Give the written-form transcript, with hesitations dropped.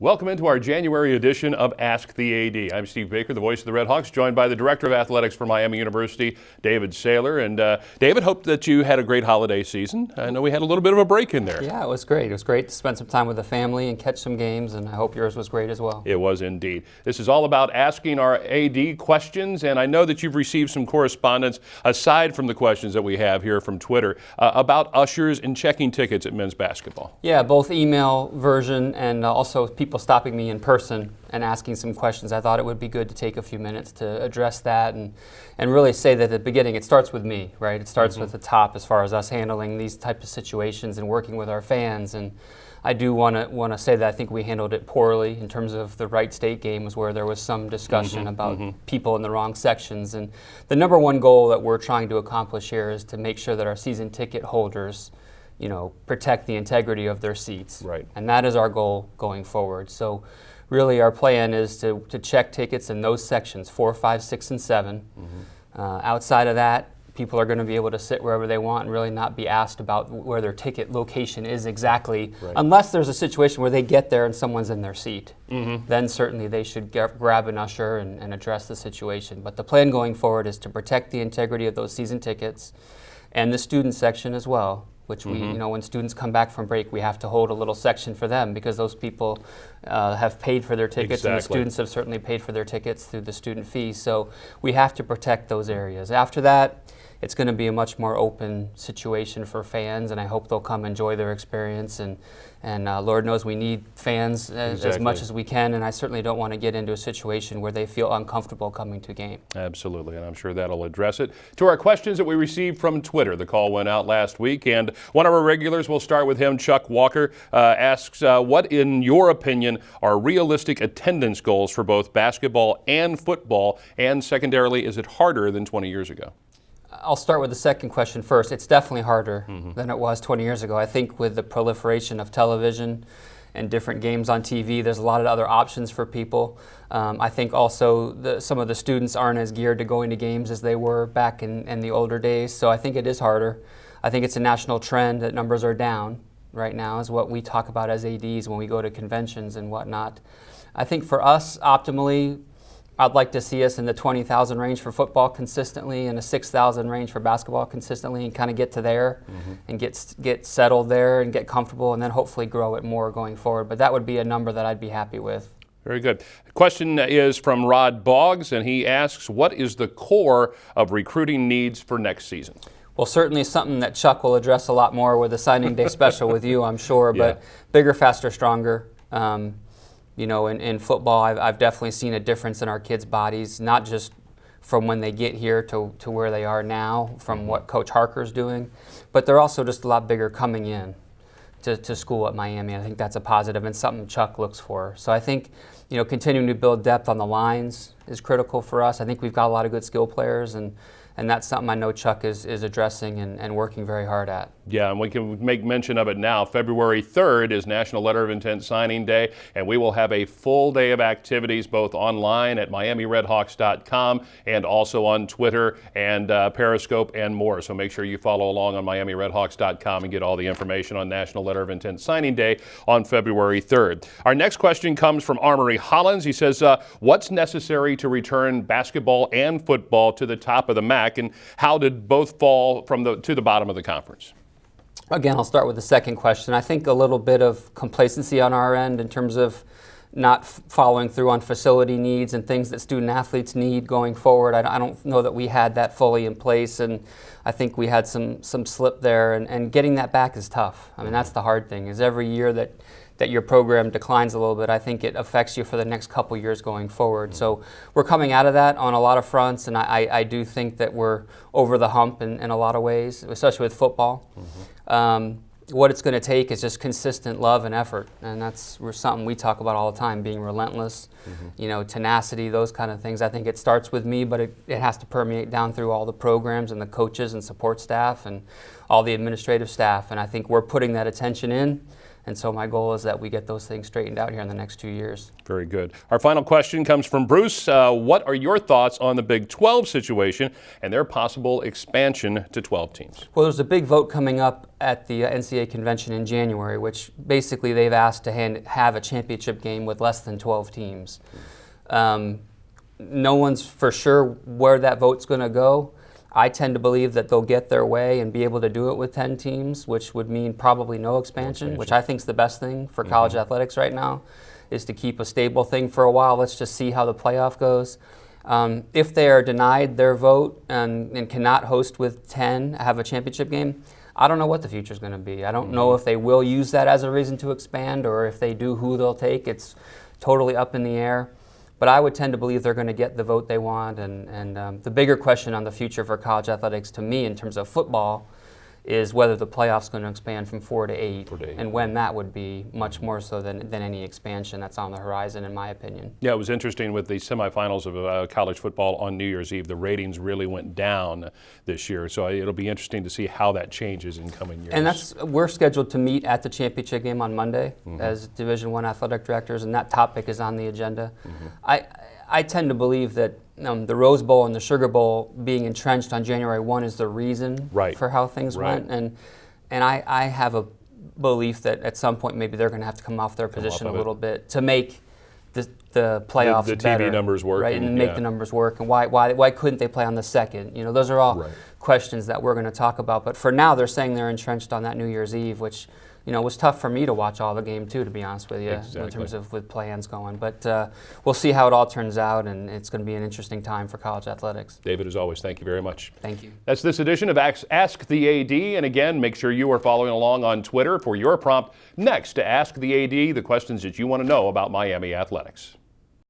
Welcome into our January edition of Ask the AD. I'm Steve Baker, the voice of the Red Hawks, joined by the Director of Athletics for Miami University, David Sayler. And David, hope that you had a great holiday season. I know we had a little bit of a break in there. Yeah, it was great. It was great to spend some time with the family and catch some games, and I hope yours was great as well. It was indeed. This is all about asking our AD questions, and I know that you've received some correspondence, aside from the questions that we have here from Twitter, about ushers and checking tickets at men's basketball. Yeah, both email version and also people stopping me in person and asking some questions. I thought it would be good to take a few minutes to address that and really say that at the beginning it starts with me, right? It starts with the top as far as us handling these types of situations and working with our fans. And I do want to say that I think we handled it poorly in terms of the Wright State game, was where there was some discussion about people in the wrong sections. And the number one goal that we're trying to accomplish here is to make sure that our season ticket holders protect the integrity of their seats. Right. And that is our goal going forward. So really our plan is to check tickets in those sections, 4, 5, 6, and 7. Outside of that, people are going to be able to sit wherever they want and really not be asked about where their ticket location is exactly, unless there's a situation where they get there and someone's in their seat. Then certainly they should grab an usher and address the situation. But the plan going forward is to protect the integrity of those season tickets and the student section as well, which we, when students come back from break, we have to hold a little section for them because those people have paid for their tickets, and the students have certainly paid for their tickets through the student fee. So we have to protect those areas. After that, it's going to be a much more open situation for fans, and I hope they'll come enjoy their experience. And Lord knows we need fans as much as we can, and I certainly don't want to get into a situation where they feel uncomfortable coming to a game. Absolutely, and I'm sure that'll address it. To our questions that we received from Twitter, the call went out last week, and one of our regulars, we'll start with him, Chuck Walker, asks, what in your opinion are realistic attendance goals for both basketball and football, and secondarily, is it harder than 20 years ago? I'll start with the second question first. It's definitely harder than it was 20 years ago. I think with the proliferation of television and different games on TV, there's a lot of other options for people. I think also some of the students aren't as geared to going to games as they were back in the older days, so I think it is harder. I think it's a national trend that numbers are down right now, is what we talk about as ADs when we go to conventions and whatnot. I think for us, optimally, I'd like to see us in the 20,000 range for football consistently and a 6,000 range for basketball consistently, and kind of get to there and get settled there and get comfortable, and then hopefully grow it more going forward. But that would be a number that I'd be happy with. Very good. The question is from Rod Boggs, and he asks, what is the core of recruiting needs for next season? Well, certainly something that Chuck will address a lot more with the signing day special with you, I'm sure, but bigger, faster, stronger. In football, I've definitely seen a difference in our kids' bodies, not just from when they get here to where they are now, from what Coach Harker's doing, but they're also just a lot bigger coming in to school at Miami. I think that's a positive and something Chuck looks for. So I think, continuing to build depth on the lines is critical for us. I think we've got a lot of good skill players, and that's something I know Chuck is addressing and working very hard at. Yeah, and we can make mention of it now. February 3rd is National Letter of Intent Signing Day, and we will have a full day of activities both online at MiamiRedHawks.com and also on Twitter and Periscope and more. So make sure you follow along on MiamiRedHawks.com and get all the information on National Letter of Intent Signing Day on February 3rd. Our next question comes from Armory Hollins. He says, what's necessary to return basketball and football to the top of the MAC, and how did both fall to the bottom of the conference? Again, I'll start with the second question. I think a little bit of complacency on our end in terms of not following through on facility needs and things that student athletes need going forward. I don't know that we had that fully in place, and I think we had some slip there, and getting that back is tough. I mean, that's the hard thing, is every year that your program declines a little bit, I think it affects you for the next couple years going forward. So we're coming out of that on a lot of fronts, and I do think that we're over the hump in a lot of ways, especially with football. What it's going to take is just consistent love and effort, and that's something we talk about all the time, being relentless, tenacity, those kind of things. I think it starts with me, but it has to permeate down through all the programs and the coaches and support staff and all the administrative staff, and I think we're putting that attention in. And so my goal is that we get those things straightened out here in the next 2 years. Very good. Our final question comes from Bruce. What are your thoughts on the Big 12 situation and their possible expansion to 12 teams? Well, there's a big vote coming up at the NCAA convention in January, which basically they've asked to have a championship game with less than 12 teams. No one's for sure where that vote's going to go. I tend to believe that they'll get their way and be able to do it with 10 teams, which would mean probably no expansion, which I think is the best thing for college athletics right now, is to keep a stable thing for a while. Let's just see how the playoff goes. If they are denied their vote and cannot host with 10, have a championship game, I don't know what the future is going to be. I don't know if they will use that as a reason to expand, or if they do, who they'll take. It's totally up in the air. But I would tend to believe they're going to get the vote they want. And the bigger question on the future for college athletics, to me, in terms of football, is whether the playoff's going to expand from 4 to 8, and when that would be, much more so than any expansion that's on the horizon, in my opinion. Yeah, it was interesting with the semifinals of college football on New Year's Eve. The ratings really went down this year, so it'll be interesting to see how that changes in coming years. And we're scheduled to meet at the championship game on Monday as Division I athletic directors, and that topic is on the agenda. I tend to believe that the Rose Bowl and the Sugar Bowl being entrenched on January 1 is the reason for how things went. And I have a belief that at some point maybe they're going to have to come off their position a little bit to make the playoffs the better, TV numbers work, right? And make the numbers work. And why couldn't they play on the 2nd? You know, those are all questions that we're going to talk about. But for now, they're saying they're entrenched on that New Year's Eve, which, you know, was tough for me to watch all the game too, to be honest with you, in terms of with plans going. But we'll see how it all turns out, and it's going to be an interesting time for college athletics. David, as always, thank you very much. Thank you. That's this edition of Ask the AD, and again, make sure you are following along on Twitter for your prompt next to Ask the AD, the questions that you want to know about Miami athletics.